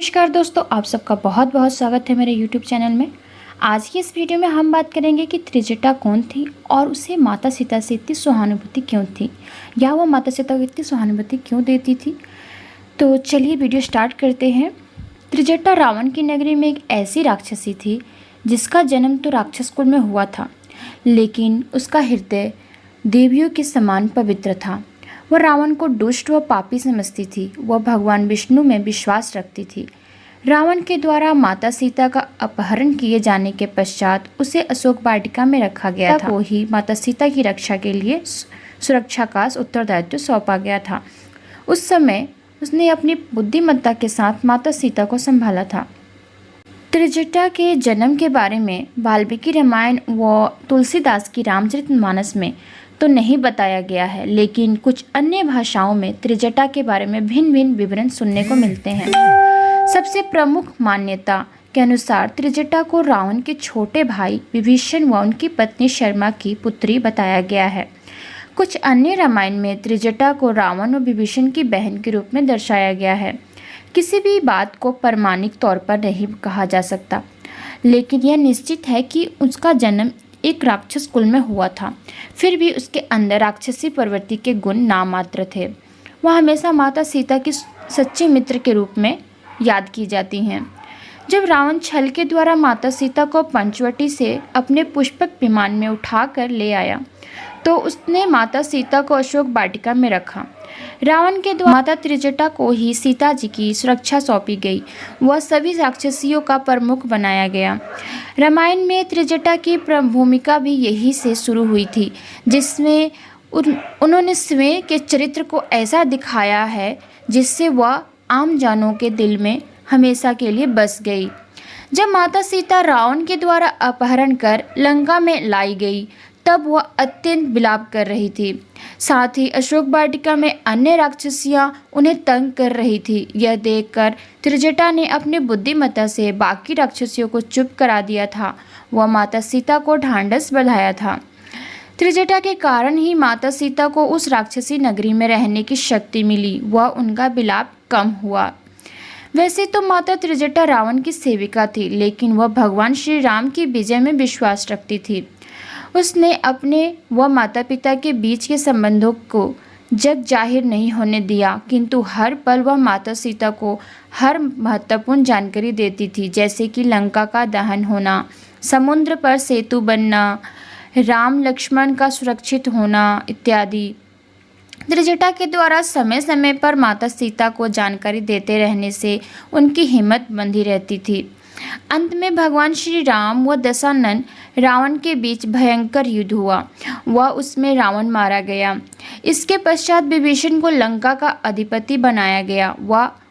नमस्कार दोस्तों, आप सबका बहुत बहुत स्वागत है मेरे YouTube चैनल में। आज की इस वीडियो में हम बात करेंगे कि त्रिजटा कौन थी और उसे माता सीता से इतनी सहानुभूति क्यों थी, या वो माता सीता को इतनी सहानुभूति क्यों देती थी। तो चलिए वीडियो स्टार्ट करते हैं। त्रिजटा रावण की नगरी में एक ऐसी राक्षसी थी जिसका जन्म तो राक्षस कुल में हुआ था, लेकिन उसका हृदय देवियों के समान पवित्र था। वह रावण को दुष्ट व पापी समझती थी। वह भगवान विष्णु में विश्वास रखती थी। रावण के द्वारा माता सीता का अपहरण किए जाने के पश्चात उसे अशोक वाटिका में रखा गया था। को ही माता सीता की रक्षा के लिए सुरक्षा का उत्तरदायित्व सौंपा गया था। उस समय उसने अपनी बुद्धिमत्ता के साथ माता सीता को संभाला था। त्रिजटा के जन्म के बारे में वाल्मीकि रामायण व तुलसीदास की रामचरितमानस में तो नहीं बताया गया है, लेकिन कुछ अन्य भाषाओं में त्रिजटा के बारे में भिन्न भिन्न विवरण सुनने को मिलते हैं। सबसे प्रमुख मान्यता के अनुसार त्रिजटा को रावण के छोटे भाई विभीषण व उनकी पत्नी शर्मा की पुत्री बताया गया है। कुछ अन्य रामायण में त्रिजटा को रावण और विभीषण की बहन के रूप में दर्शाया गया है। किसी भी बात को प्रमाणिक तौर पर नहीं कहा जा सकता, लेकिन यह निश्चित है कि उसका जन्म एक राक्षस कुल में हुआ था। फिर भी उसके अंदर राक्षसी प्रवृत्ति के गुण नामात्र थे। वह हमेशा माता सीता की सच्चे मित्र के रूप में याद की जाती हैं। जब रावण छल के द्वारा माता सीता को पंचवटी से अपने पुष्पक विमान में उठाकर ले आया, तो उसने माता सीता को अशोक वाटिका में रखा। रावण के द्वारा माता त्रिजटा को ही सीता जी की सुरक्षा सौंपी गई। वह सभी राक्षसियों का प्रमुख बनाया गया। रामायण में त्रिजटा की भूमिका भी यही से शुरू हुई थी, जिसमें उन्होंने स्वयं के चरित्र को ऐसा दिखाया है जिससे वह आम जानों के दिल में हमेशा के लिए बस गई। जब माता सीता रावण के द्वारा अपहरण कर लंका में लाई गई, तब वह अत्यंत विलाप कर रही थी। साथ ही अशोक वाटिका में अन्य राक्षसियां उन्हें तंग कर रही थी। यह देखकर त्रिजटा ने अपनी बुद्धिमत्ता से बाकी राक्षसियों को चुप करा दिया था। वह माता सीता को ढांढस बंधाया था। त्रिजटा के कारण ही माता सीता को उस राक्षसी नगरी में रहने की शक्ति मिली। वह उनका विलाप कम हुआ। वैसे तो माता त्रिजटा रावण की सेविका थी, लेकिन वह भगवान श्री राम की विजय में विश्वास रखती थी। उसने अपने व माता पिता के बीच के संबंधों को जग जाहिर नहीं होने दिया, किंतु हर पल वह माता सीता को हर महत्वपूर्ण जानकारी देती थी, जैसे कि लंका का दहन होना, समुद्र पर सेतु बनना, राम लक्ष्मण का सुरक्षित होना इत्यादि। त्रिजटा के द्वारा समय समय पर माता सीता को जानकारी देते रहने से उनकी हिम्मत बंधी रहती थी। अंत में भगवान श्री राम व दशानन रावण के बीच भयंकर युद्ध हुआ। वह उसमें रावण मारा गया। इसके पश्चात विभीषण को लंका का अधिपति बनाया गया।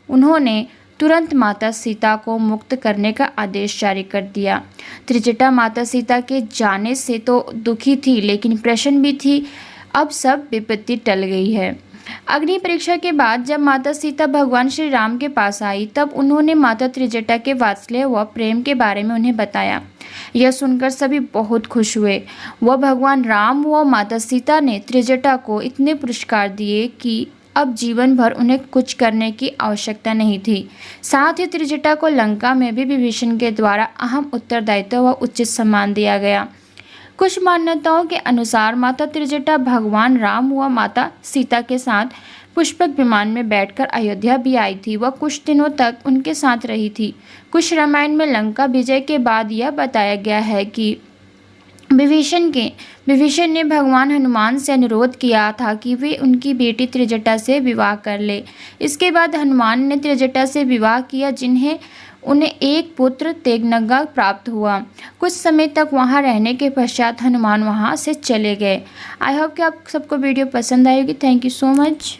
उन्होंने तुरंत माता सीता को मुक्त करने का आदेश जारी कर दिया। त्रिजटा माता सीता के जाने से तो दुखी थी, लेकिन प्रसन्न भी थी। अब सब विपत्ति टल गई है। अग्नि परीक्षा के बाद जब माता सीता भगवान श्री राम के पास आई, तब उन्होंने माता त्रिजटा के वात्सल्य व प्रेम के बारे में उन्हें बताया। यह सुनकर सभी बहुत खुश हुए। वह भगवान राम व माता सीता ने त्रिजटा को इतने पुरस्कार दिए कि अब जीवन भर उन्हें कुछ करने की आवश्यकता नहीं थी। साथ ही त्रिजटा को लंका में भी विभीषण के द्वारा अहम उत्तरदायित्व व उचित सम्मान दिया गया। कुछ मान्यताओं के अनुसार माता त्रिजटा भगवान राम व माता सीता के साथ पुष्पक विमान में बैठकर अयोध्या भी आई थी। वह कुछ दिनों तक उनके साथ रही थी। कुछ रामायण में लंका विजय के बाद यह बताया गया है कि विभीषण ने भगवान हनुमान से अनुरोध किया था कि वे उनकी बेटी त्रिजटा से विवाह कर ले। इसके बाद हनुमान ने त्रिजटा से विवाह किया, उन्हें एक पुत्र तेगनगा प्राप्त हुआ। कुछ समय तक वहां रहने के पश्चात हनुमान वहां से चले गए। आई होप कि आप सबको वीडियो पसंद आएगी। Thank you so much.